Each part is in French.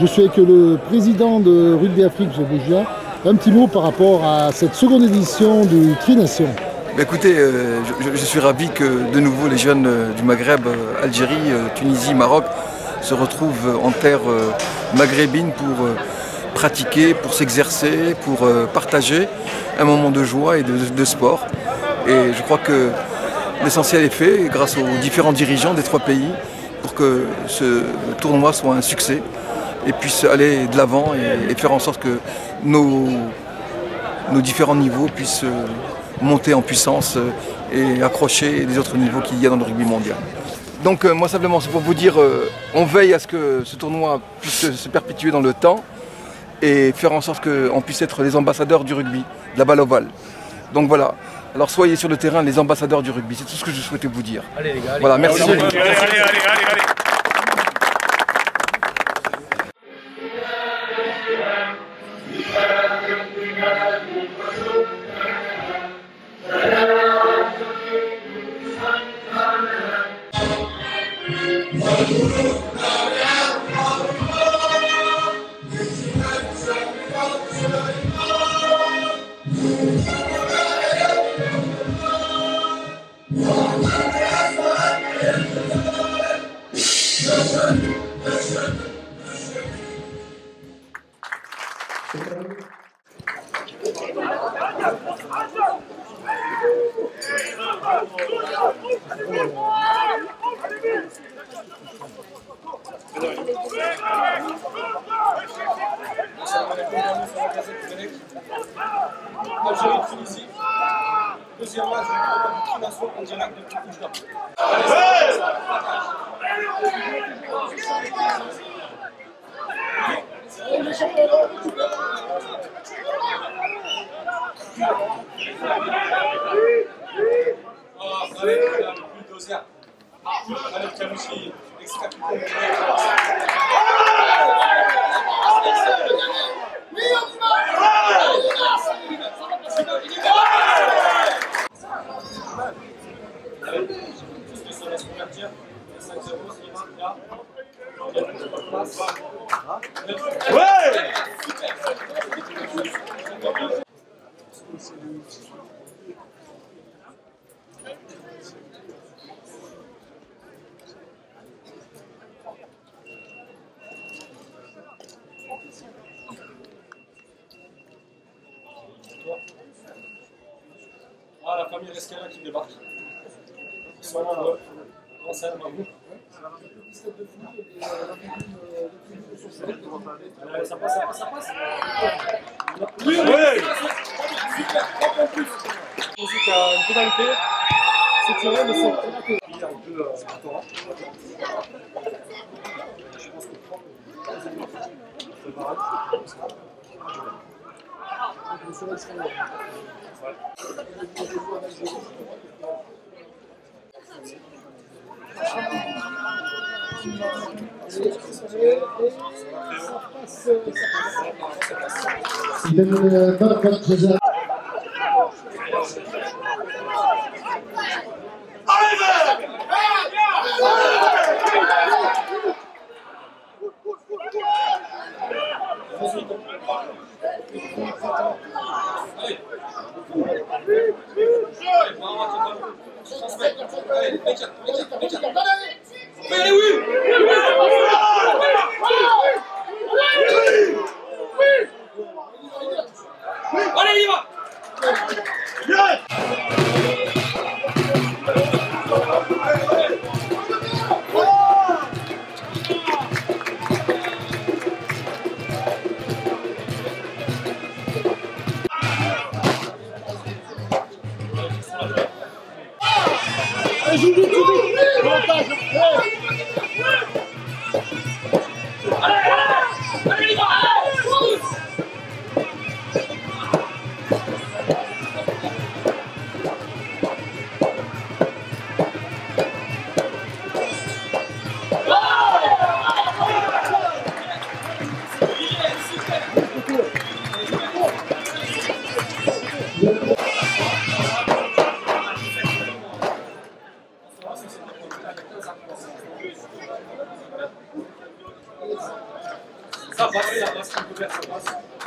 suis avec le président de Rugby Afrique, M. Bougia. Un petit mot par rapport à cette seconde édition du Tri-Nation. Écoutez, je suis ravi que de nouveau les jeunes du Maghreb, Algérie, Tunisie, Maroc, se retrouvent en terre maghrébine pour pratiquer, pour s'exercer, pour partager un moment de joie et de sport. Et je crois que l'essentiel est fait grâce aux différents dirigeants des trois pays pour que ce tournoi soit un succès et puisse aller de l'avant et faire en sorte que nos différents niveaux puissent monter en puissance et accrocher les autres niveaux qu'il y a dans le rugby mondial. Donc moi simplement c'est pour vous dire, on veille à ce que ce tournoi puisse se perpétuer dans le temps et faire en sorte qu'on puisse être les ambassadeurs du rugby, de la balle ovale. Donc voilà, alors soyez sur le terrain les ambassadeurs du rugby, c'est tout ce que je souhaitais vous dire. Allez les gars, allez. Voilà, merci. Allez. Algérie, Tunisie, deuxième match de Tri-Nation en direct de Oujda. Allez, le bulldozer. Allez, Kamouchi, ex-capitaine. Ah, la famille Rescala qui débarque. Ils sont là, en scène, bravo. Ça passe, ça passe, ça passe. Oui, oui. Super, 3 points en plus. Musique a une pénalité. C'est tiré, mais c'est raté. Il y a un peu Torah. Je pense que c'est pareil. Allez, il y va!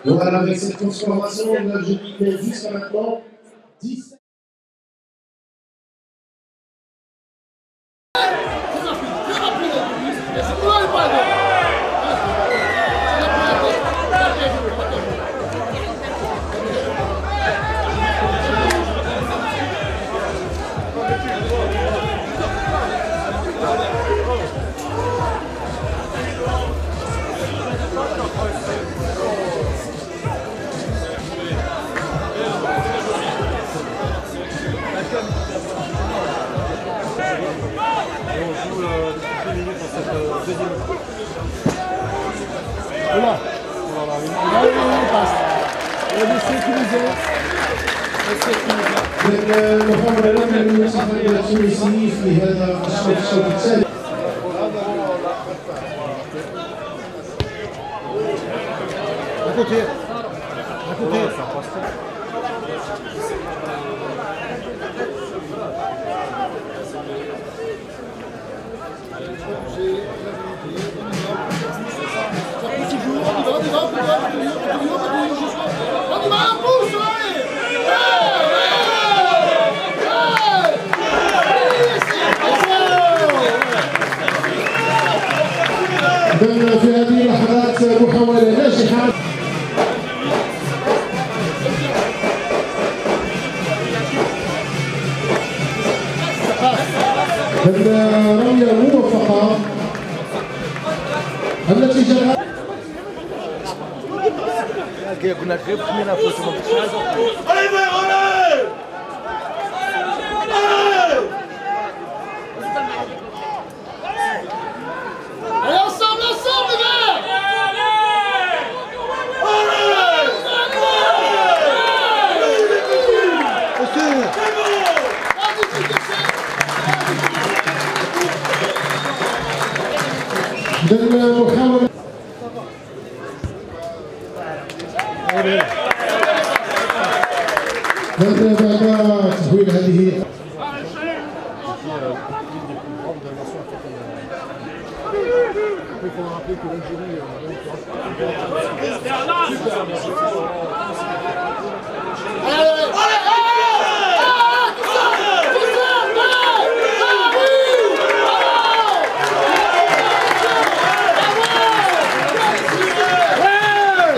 Voilà, avec cette transformation, l'Algérie fait jusqu'à maintenant 10. Voilà. Allez, on passe. On va sécuriser. المحاولة الأولى للمنتخب التونسي في هذا الشوط الثاني. À côté. À côté. في هذه اللحظات محاولة ناجحة. رمية موفقة التي جرت. المحاولة بعد تحويل هذه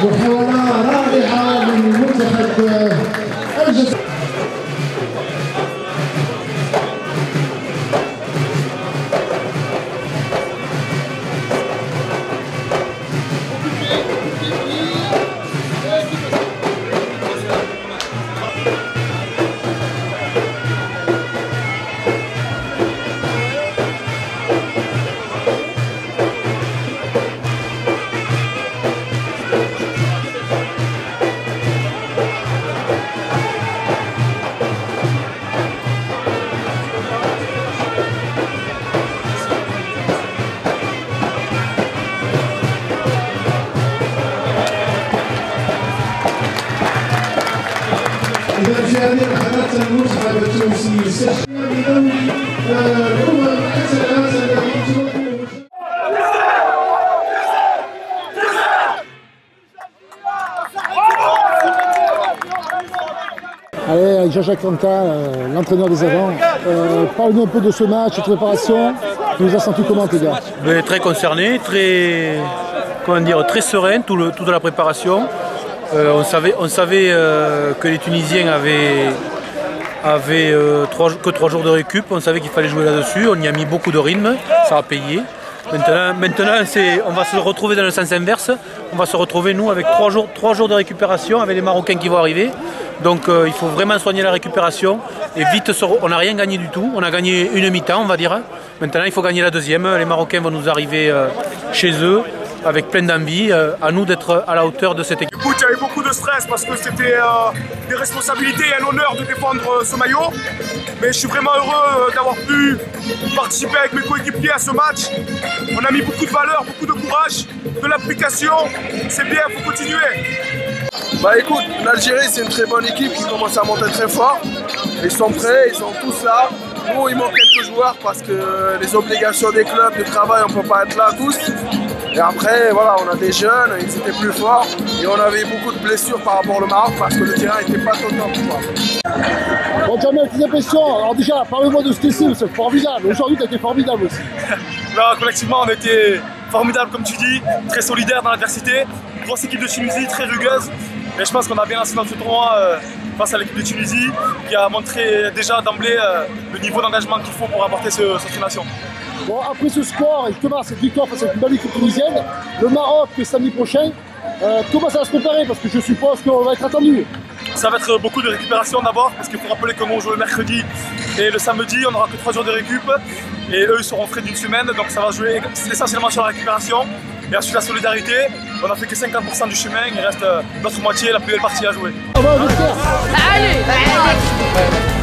محاولة رائعة من منتخب الجزائر. في هذه اللحظات المنتخب التونسي يستشعر بدوري الأمم الحسنات التي تمثل. Allez, Jean-Jacques Quentin, l'entraîneur des avants, parle-nous un peu de ce match, de préparation. Tu nous as senti comment, tes gars? Très concerné, très serein toute la préparation. On savait que les Tunisiens avaient que 3 jours de récup. On savait qu'il fallait jouer là-dessus. On y a mis beaucoup de rythme, ça a payé. Maintenant on va se retrouver dans le sens inverse. On va se retrouver nous avec 3 jours de récupération avec les Marocains qui vont arriver. Donc il faut vraiment soigner la récupération et vite, on n'a rien gagné du tout. On a gagné une mi-temps, on va dire. Maintenant il faut gagner la deuxième. Les Marocains vont nous arriver chez eux avec plein d'envie, à nous d'être à la hauteur de cette équipe. Écoute, il y avait beaucoup de stress parce que c'était des responsabilités et un honneur de défendre ce maillot. Mais je suis vraiment heureux d'avoir pu participer avec mes coéquipiers à ce match. On a mis beaucoup de valeur, beaucoup de courage, de l'application. C'est bien, il faut continuer. Bah écoute, l'Algérie c'est une très bonne équipe qui commence à monter très fort. Ils sont prêts, ils sont tous là. Nous il manque quelques joueurs parce que les obligations des clubs de travail on ne peut pas être là tous. Et après, voilà, on a des jeunes, ils étaient plus forts et on avait beaucoup de blessures par rapport au Maroc parce que le terrain n'était pas total. Bon, Jamel, tes impressions? Alors déjà, parle-moi de ce TC, c'est formidable. Aujourd'hui, tu as été formidable aussi. Là, collectivement, on a été formidable, comme tu dis, très solidaire dans l'adversité. Grosse équipe de Tunisie, très rugueuse. Et je pense qu'on a bien lancé notre tournoi face à l'équipe de Tunisie, qui a montré déjà d'emblée le niveau d'engagement qu'il faut pour apporter cette nation. Bon, après ce score et justement cette victoire face à une belle équipe tunisienne, le Maroc samedi prochain, comment ça va se préparer? Parce que je suppose qu'on va être attendu. Ça va être beaucoup de récupération d'abord, parce qu'il faut rappeler que nous on joue le mercredi et le samedi, on n'aura que 3 jours de récup. Et eux ils seront frais d'une semaine, donc ça va jouer essentiellement sur la récupération. Et ensuite la solidarité, on n'a fait que 50% du chemin, il reste l'autre moitié, la plus belle partie à jouer. Ah bah, j'espère. Allez.